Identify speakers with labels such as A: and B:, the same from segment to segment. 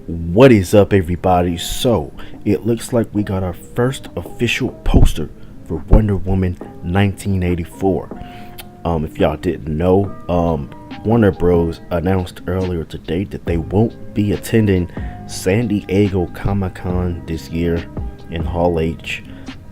A: What is up, everybody? So it looks like we got our first official poster for Wonder Woman 1984. If y'all didn't know, Warner Bros announced earlier today that they won't be attending San Diego Comic-Con this year in Hall H.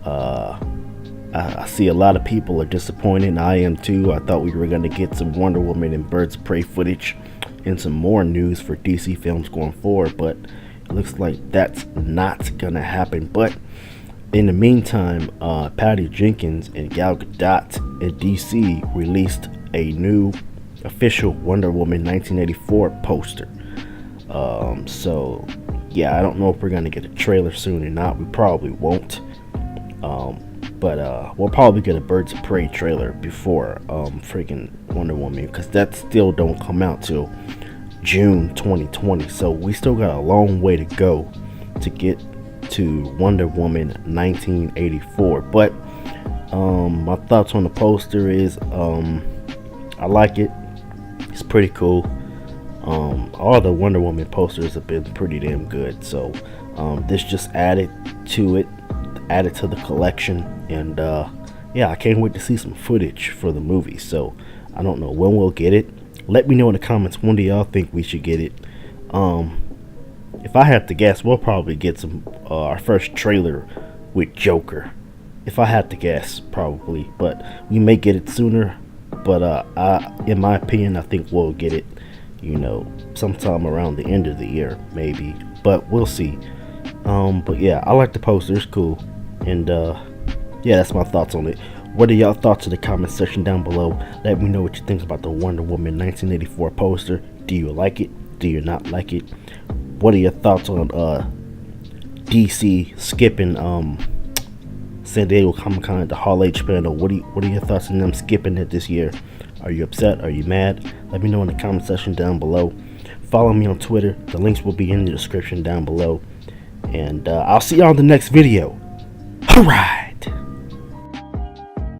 A: I see a lot of people are disappointed, and I am too. I thought we were going to get some Wonder Woman and Birds of Prey footage and some more news for DC films going forward, but it looks like that's not going to happen. But in the meantime, Patty Jenkins and Gal Gadot in DC released a new official Wonder Woman 1984 poster. So yeah, I don't know if we're going to get a trailer soon or not. We probably won't. But we'll probably get a Birds of Prey trailer before freaking Wonder Woman, because that still don't come out till June 2020. So we still got a long way to go to get to Wonder Woman 1984. But my thoughts on the poster is I like it. It's pretty cool. All the Wonder Woman posters have been pretty damn good. So this just added to the collection, and yeah, I can't wait to see some footage for the movie. So I don't know when we'll get it. Let me know in the comments, when do y'all think we should get it? If I had to guess, we'll probably get our first trailer with Joker. If I had to guess, probably, but we may get it sooner. But in my opinion, I think we'll get it, sometime around the end of the year, maybe. But we'll see. But yeah, I like the poster. It's cool. And yeah, that's my thoughts on it. What are y'all thoughts in the comment section down below? Let me know what you think about the Wonder Woman 1984 poster. Do you like it? Do you not like it? What are your thoughts on DC skipping San Diego Comic-Con at the Hall H panel? What are your thoughts on them skipping it this year? Are you upset? Are you mad? Let me know in the comment section down below. Follow me on Twitter. The links will be in the description down below. And I'll see y'all in the next video. Hooray!